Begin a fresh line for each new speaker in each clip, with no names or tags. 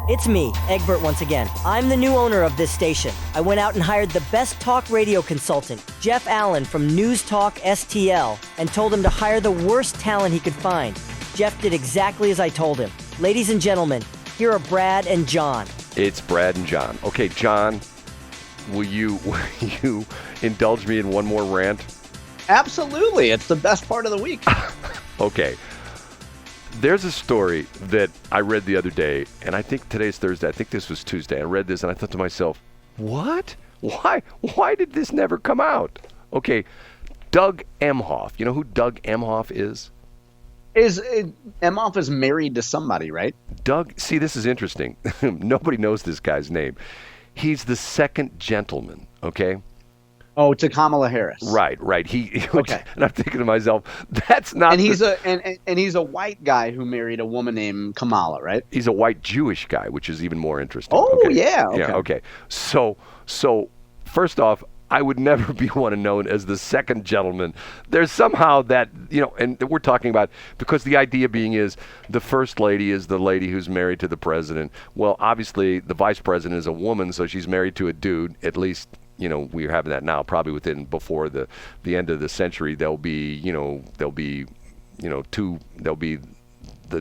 It's me, Egbert, once again. I'm the new owner of this station. I went out and hired the best talk radio consultant, Jeff Allen from News Talk STL, and told him to hire the worst talent he could find. Jeff did exactly as I told him. Ladies and gentlemen, here are Brad and John.
It's Brad and John. Okay, John, will you indulge me in one more rant?
Absolutely. It's the best part of the week.
Okay. There's a story that I read the other day, and I think today's Thursday. I think this was Tuesday. I read this, and I thought to myself, what? Why did this never come out? Okay, Doug Emhoff. You know who Doug Emhoff is?
Emhoff is married to somebody, right?
Doug, see, this is interesting. Nobody knows this guy's name. He's the second gentleman, okay?
Oh, to Kamala Harris.
Right.
Okay.
And I'm thinking to myself, that's not.
And he's a white guy who married a woman named Kamala, right?
He's a white Jewish guy, which is even more interesting.
Oh,
okay.
yeah. Okay.
Yeah. Okay. So first off, I would never be one known as the second gentleman. There's somehow that, and we're talking about, because the idea being is the first lady is the lady who's married to the president. Well, obviously the vice president is a woman, so she's married to a dude, at least. We're having that now. Probably before the end of the century, there'll be the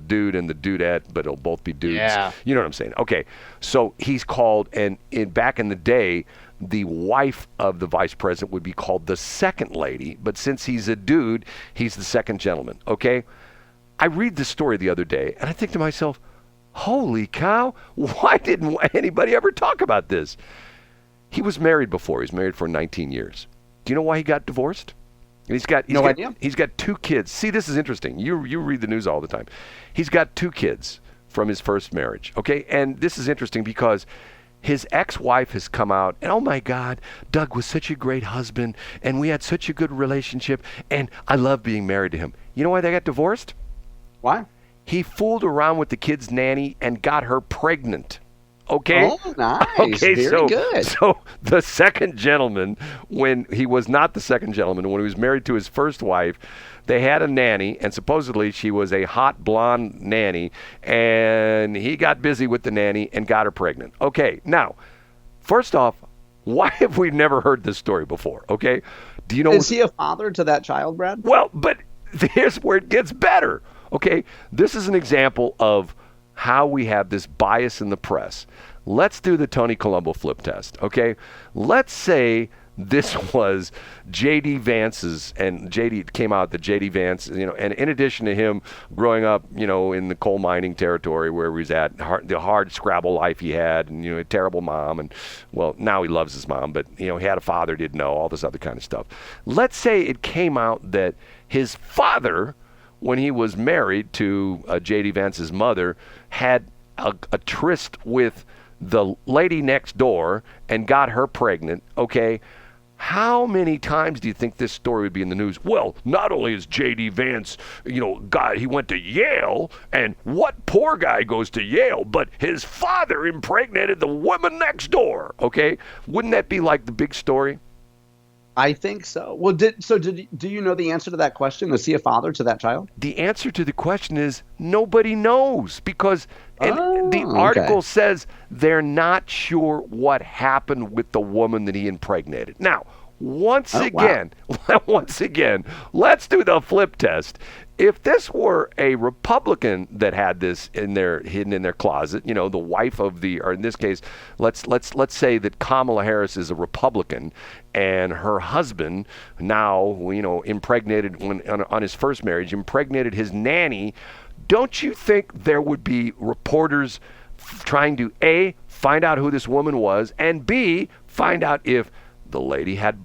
dude and the dudette, but it'll both be dudes.
Yeah.
You know what I'm saying? Okay. So he's called, and back in the day, the wife of the vice president would be called the second lady, but since he's a dude, he's the second gentleman. Okay. I read this story the other day, and I think to myself, holy cow! Why didn't anybody ever talk about this? He was married before. He was married for 19 years. Do you know why he got divorced? He's got idea. He's got 2 kids. See, this is interesting. You read the news all the time. He's got 2 kids from his first marriage. Okay, and this is interesting because his ex-wife has come out, and oh my God, Doug was such a great husband, and we had such a good relationship, and I love being married to him. You know why they got divorced?
Why?
He fooled around with the kid's nanny and got her pregnant. Okay.
Oh, nice.
Okay,
very good.
So the second gentleman, when he was not the second gentleman, when he was married to his first wife, they had a nanny, and supposedly she was a hot blonde nanny, and he got busy with the nanny and got her pregnant. Okay, now, first off, why have we never heard this story before? Okay, do you know?
Is he a father to that child, Brad?
Well, but here's where it gets better. Okay, this is an example of how we have this bias in the press. Let's do the Tony Colombo flip test, okay? Let's say this was J.D. Vance's, and J.D. came out that J.D. Vance, and in addition to him growing up, in the coal mining territory where he was at, the hard Scrabble life he had, and, a terrible mom, and, well, now he loves his mom, but, he had a father, didn't know, all this other kind of stuff. Let's say it came out that his father, when he was married to J.D. Vance's mother, had a tryst with the lady next door and got her pregnant, okay? How many times do you think this story would be in the news? Well, not only is J.D. Vance, he went to Yale, and what poor guy goes to Yale, but his father impregnated the woman next door, okay? Wouldn't that be like the big story?
I think so. Well, do you know the answer to that question? Was he a father to that child?
The answer to the question is nobody knows, because the article says they're not sure what happened with the woman that he impregnated. Now, once again, let's do the flip test. If this were a Republican that had this hidden in their closet, the wife of or in this case, let's say that Kamala Harris is a Republican, and her husband now, impregnated on his first marriage, impregnated his nanny. Don't you think there would be reporters trying to A, find out who this woman was, and B, find out if the lady had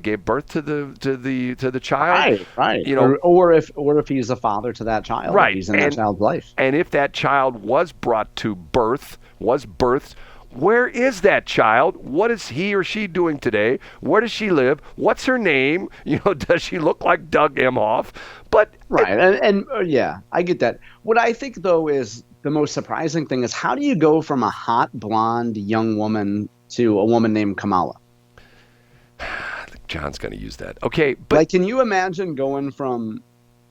gave birth to the child,
right. Or if he's a father to that child,
right?
If he's in that child's life,
and if that child was brought to birth, where is that child? What is he or she doing today? Where does she live? What's her name? Does she look like Doug Emhoff? But
right, and yeah, I get that. What I think though is the most surprising thing is, how do you go from a hot blonde young woman to a woman named Kamala?
John's going to use that. Okay, but
can you imagine going from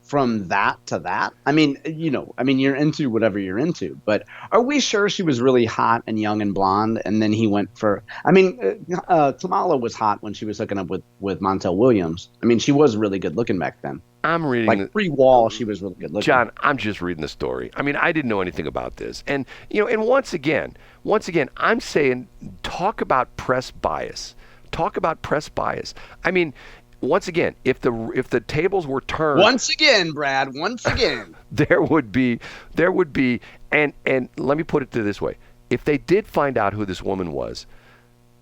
from that to that? I mean, you're into whatever you're into, but are we sure she was really hot and young and blonde? And then he went for, Kamala was hot when she was hooking up with Montel Williams. I mean, she was really good looking back then.
I'm reading
like pre-wall, she was really good looking.
John, I'm just reading the story. I mean, I didn't know anything about this. And, and once again, I'm saying talk about press bias. Talk about press bias. I mean, once again, if the tables were turned,
once again, Brad, once again,
there would be, and let me put it this way: if they did find out who this woman was,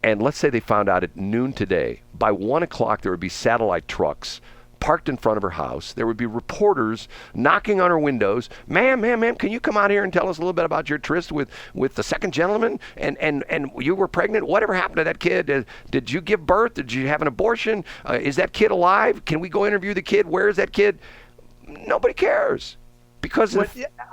and let's say they found out at noon today, by 1 o'clock there would be satellite trucks parked in front of her house. There would be reporters knocking on her windows. Ma'am, can you come out here and tell us a little bit about your tryst with the second gentleman? And you were pregnant. Whatever happened to that kid? Did you give birth? Did you have an abortion? Is that kid alive? Can we go interview the kid? Where is that kid? Nobody cares. Because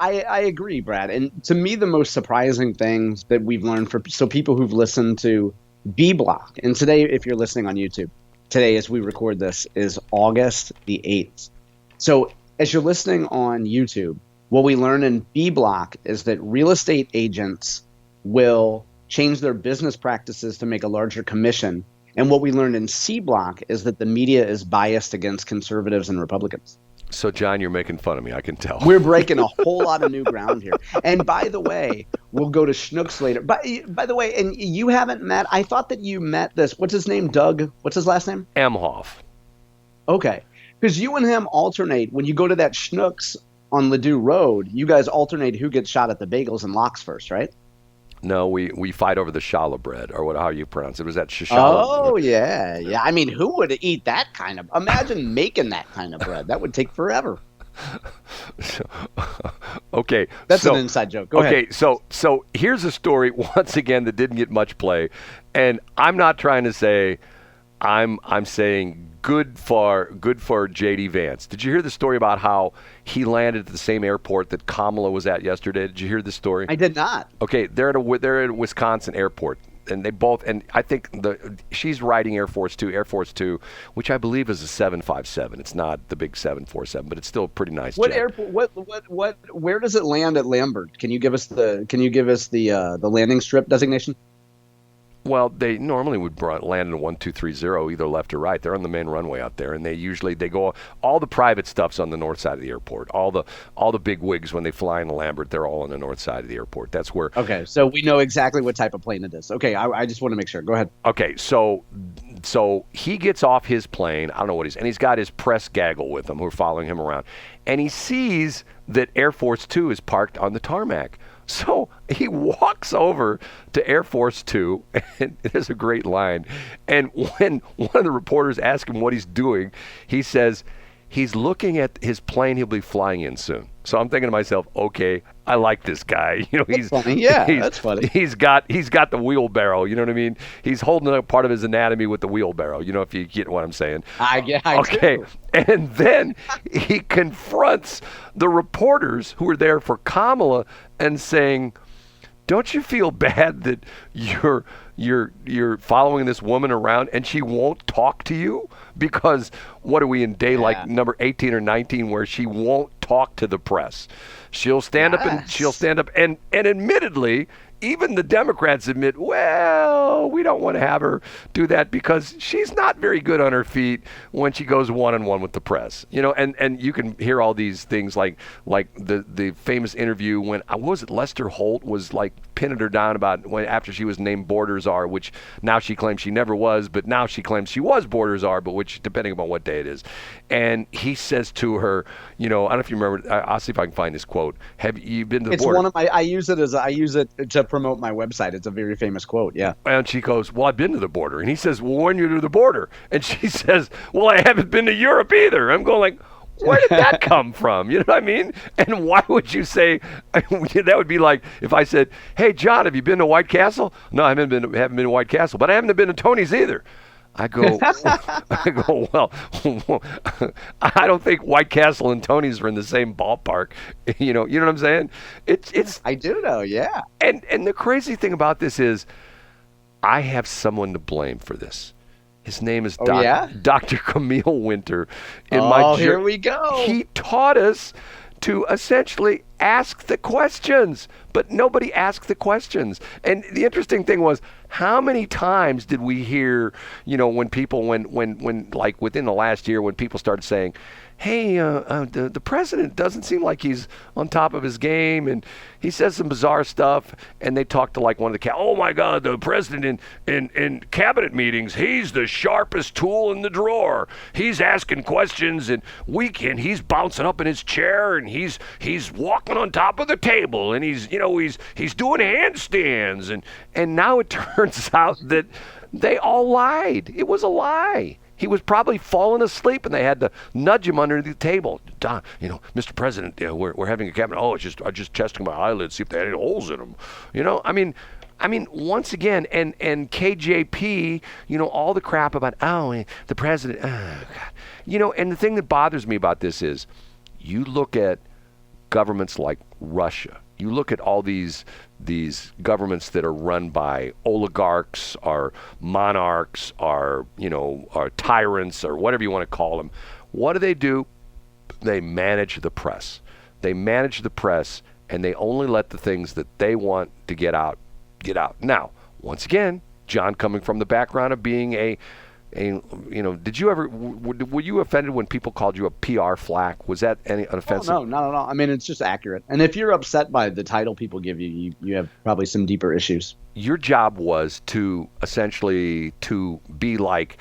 I agree, Brad. And to me, the most surprising things that we've learned so people who've listened to B Block, and today, if you're listening on YouTube, today, as we record this, is August the 8th. So as you're listening on YouTube, what we learn in B Block is that real estate agents will change their business practices to make a larger commission. And what we learned in C Block is that the media is biased against conservatives and Republicans.
So, John, you're making fun of me. I can tell.
We're breaking a whole lot of new ground here. And by the way, we'll go to Schnooks later. By the way, and you haven't met, I thought that you met this, what's his name, Doug? What's his last name?
Emhoff.
Okay. Because you and him alternate. When you go to that Schnooks on Ladue Road, you guys alternate who gets shot at the bagels and lox first, right?
No, we fight over the challah bread, or how you pronounce it. Was that shishala?
Oh, yeah. I mean, who would eat that kind of? Imagine making that kind of bread. That would take forever.
Okay.
That's an inside joke. Go ahead.
Okay, so here's a story, once again, that didn't get much play. And I'm not trying to say, I'm saying good for J.D. Vance. Did you hear the story about how he landed at the same airport that Kamala was at yesterday? Did you hear the story?
I did not.
Okay, they're at a Wisconsin airport, and I think she's riding Air Force Two, which I believe is a 757. It's not the big 747, but it's still a pretty nice
What
jet.
airport? Where does it land at Lambert? Can you give us the landing strip designation?
Well, they normally would land in 1230, either left or right. They're on the main runway out there, and they go. All the private stuff's on the north side of the airport. All the big wigs, when they fly in Lambert, they're all on the north side of the airport. That's where.
Okay, so we know exactly what type of plane it is. Okay, I just want to make sure. Go ahead.
Okay, so he gets off his plane. I don't know what and he's got his press gaggle with him who are following him around, and he sees that Air Force Two is parked on the tarmac. So he walks over to Air Force Two, and there's a great line. And when one of the reporters asks him what he's doing, he says he's looking at his plane he'll be flying in soon. So I'm thinking to myself, okay, I like this guy.
He's funny. Yeah, that's funny.
He's got the wheelbarrow. You know what I mean? He's holding up part of his anatomy with the wheelbarrow. If you get what I'm saying.
I
okay.
do.
And then he confronts the reporters who were there for Kamala and saying, "Don't you feel bad that you're following this woman around and she won't talk to you? Because what are we in day like number 18 or 19 where she won't talk to the press? She'll stand up and admittedly, even the Democrats admit, well, we don't want to have her do that because she's not very good on her feet when she goes one-on-one with the press. And you can hear all these things like the famous interview when, what was it, Lester Holt was like pinning her down about after she was named border czar, which now she claims she never was, but now she claims she was border czar, but which depending upon what day it is. And he says to her, I don't know if you remember, I'll see if I can find this quote. Have you been to the border?
I use it to promote my website. It's a very famous quote. Yeah.
And she goes, well, I've been to the border. And he says, well, when you're to the border? And she says, well, I haven't been to Europe either. I'm going like, where did that come from? You know what I mean? And why would you say that? Would be like if I said, hey, John, have you been to White Castle? No, I haven't been to White Castle, but I haven't been to Tony's either. I go, well, I don't think White Castle and Tony's are in the same ballpark. You know what I'm saying? It's.
I do know, yeah.
And the crazy thing about this is, I have someone to blame for this. His name is
yeah?
Dr. Kamil Winter.
Here we go.
He taught us to essentially ask the questions, but nobody asked the questions. And the interesting thing was, how many times did we hear, when people, when like within the last year, when people started saying, hey, the president doesn't seem like he's on top of his game, and he says some bizarre stuff, and they talk to like one of the oh my God, the president in cabinet meetings, he's the sharpest tool in the drawer. He's asking questions, and he's bouncing up in his chair, and he's walking on top of the table, and he's doing handstands, and now it turns out that they all lied. It was a lie. He was probably falling asleep, and they had to nudge him under the table. Mr. President, we're having a cabinet. Oh, I just testing my eyelids, see if they had any holes in them. I mean, once again, and KJP, all the crap about the president. Oh God, and the thing that bothers me about this is, you look at governments like Russia. You look at all these governments that are run by oligarchs, or monarchs, or tyrants, or whatever you want to call them. What do? They manage the press. They manage the press, and they only let the things that they want to get out. Now, once again, John, coming from the background of being did you ever, were you offended when people called you a PR flack? Was that any offensive?
Oh, no, not at all. I mean, it's just accurate. And if you're upset by the title people give you, you have probably some deeper issues.
Your job was to essentially to be like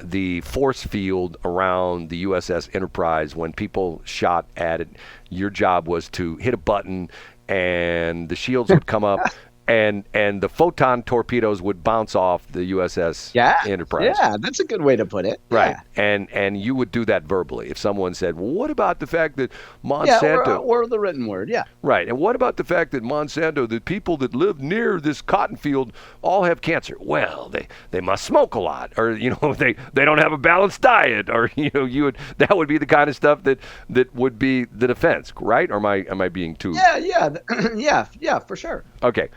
the force field around the USS Enterprise when people shot at it. Your job was to hit a button, and the shields would come up. And the photon torpedoes would bounce off the USS Enterprise.
Yeah, that's a good way to put it.
Right. Yeah. And you would do that verbally. If someone said, well, what about the fact that Monsanto...
Yeah, or the written word, yeah.
Right. And what about the fact that Monsanto, the people that live near this cotton field, all have cancer? Well, they must smoke a lot. Or, they don't have a balanced diet. Or, that would be the kind of stuff that would be the defense, right? Or am I being too...
Yeah, for sure.
Okay.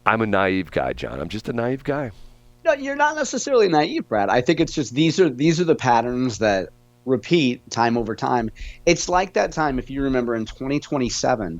I'm a naive guy, John. I'm just a naive guy.
No, you're not necessarily naive, Brad. I think it's just these are the patterns that repeat time over time. It's like that time, if you remember, in 2027,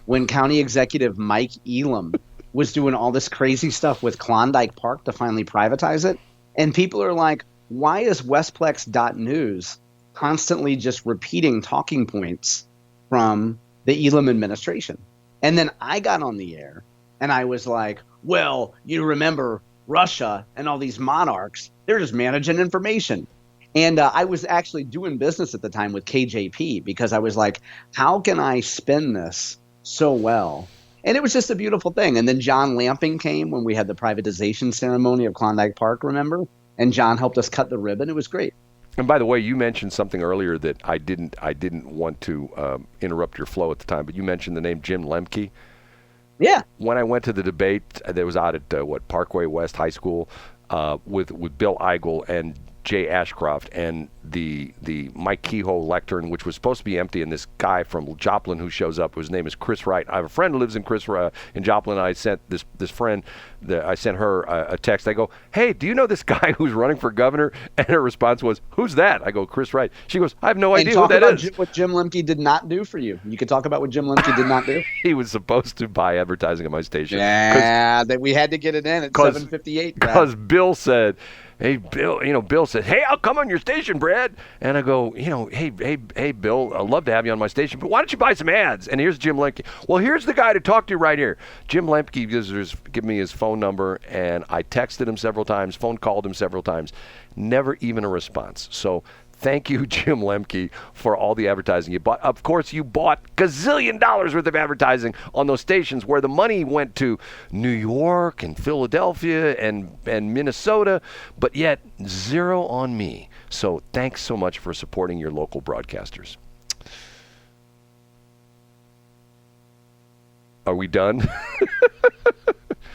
when County Executive Mike Elam was doing all this crazy stuff with Klondike Park to finally privatize it. And people are like, why is Westplex.news constantly just repeating talking points from the Elam administration? And then I got on the air and I was like, well, you remember Russia and all these monarchs, they're just managing information. And I was actually doing business at the time with KJP because I was like, how can I spin this so well? And it was just a beautiful thing. And then John Lamping came when we had the privatization ceremony of Klondike Park, remember? And John helped us cut the ribbon. It was great.
And by the way, you mentioned something earlier that I didn't want to interrupt your flow at the time, but you mentioned the name Jim Lemke.
Yeah.
When I went to the debate that was out at Parkway West High School with Bill Eigel and Jay Ashcroft and the Mike Kehoe lectern, which was supposed to be empty, and this guy from Joplin who shows up, whose name is Chris Wright. I have a friend who lives in Joplin. And I sent this friend, I sent her a text. I go, hey, do you know this guy who's running for governor? And her response was, who's that? I go, Chris Wright. She goes, I have no idea who that is.
What Jim Lemke did not do for you. You could talk about what Jim Lemke did not do.
He was supposed to buy advertising at my station.
Yeah, that we had to get it in at 7:58.
Because Bill said, hey, Bill, Bill said, hey, I'll come on your station, Brad. And I go, hey, Bill, I'd love to have you on my station, but why don't you buy some ads? And here's Jim Lemke. Well, here's the guy to talk to right here. Jim Lemke give me his phone number, and I texted him several times, phone called him several times, never even a response. So thank you, Jim Lemke, for all the advertising you bought. Of course, you bought gazillion dollars worth of advertising on those stations where the money went to New York and Philadelphia and Minnesota, but yet zero on me. So thanks so much for supporting your local broadcasters. Are we done?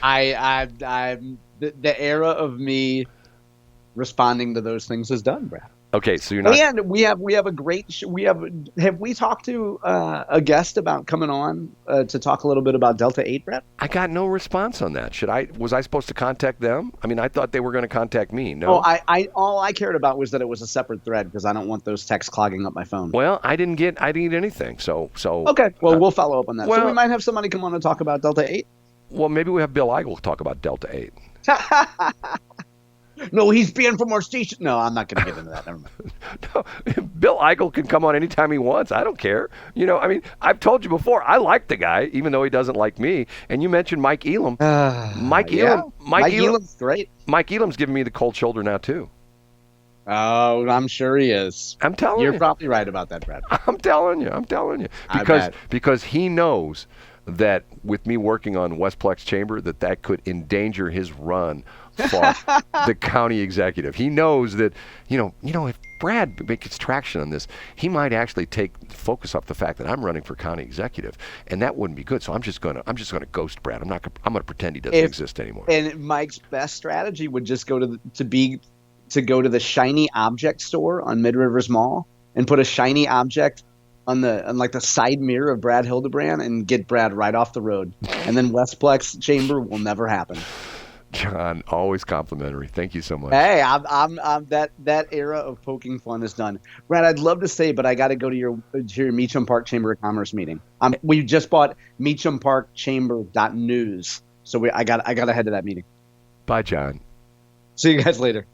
The era of me responding to those things is done, Brad.
Okay, so you're not.
And we have a great. Have we talked to a guest about coming on to talk a little bit about Delta 8, Brett?
I got no response on that. Was I supposed to contact them? I mean, I thought they were going to contact me. No.
Oh, all I cared about was that it was a separate thread because I don't want those texts clogging up my phone.
Well, I didn't get anything. So.
Okay. Well, we'll follow up on that.
Well,
so we might have somebody come on and talk about Delta 8.
Well, maybe we have Bill Eigel talk about Delta 8.
No, he's being from our station. No, I'm not going to get into that. Never mind.
No, Bill Eigel can come on anytime he wants. I don't care. I mean, I've told you before, I like the guy, even though he doesn't like me. And you mentioned Mike Elam. Mike
Elam's great.
Mike Elam's giving me the cold shoulder now, too.
Oh, I'm sure he is.
I'm telling you.
You're probably right about that, Brad.
I'm telling you. Because he knows that with me working on Westplex Chamber, that could endanger his run for the county executive. He knows that, if Brad makes traction on this, he might actually take focus off the fact that I'm running for county executive, and that wouldn't be good. So I'm just gonna ghost Brad. I'm gonna pretend he doesn't exist anymore.
And Mike's best strategy would just go to the shiny object store on Mid Rivers Mall and put a shiny object on the side mirror of Brad Hildebrand and get Brad right off the road. And then Westplex Chamber will never happen.
John, always complimentary. Thank you so much.
Hey, I'm that era of poking fun is done. Brad, I'd love to stay, but I got to go to your Meacham Park Chamber of Commerce meeting. We just bought meachamparkchamber.news, so I got to head to that meeting.
Bye, John.
See you guys later.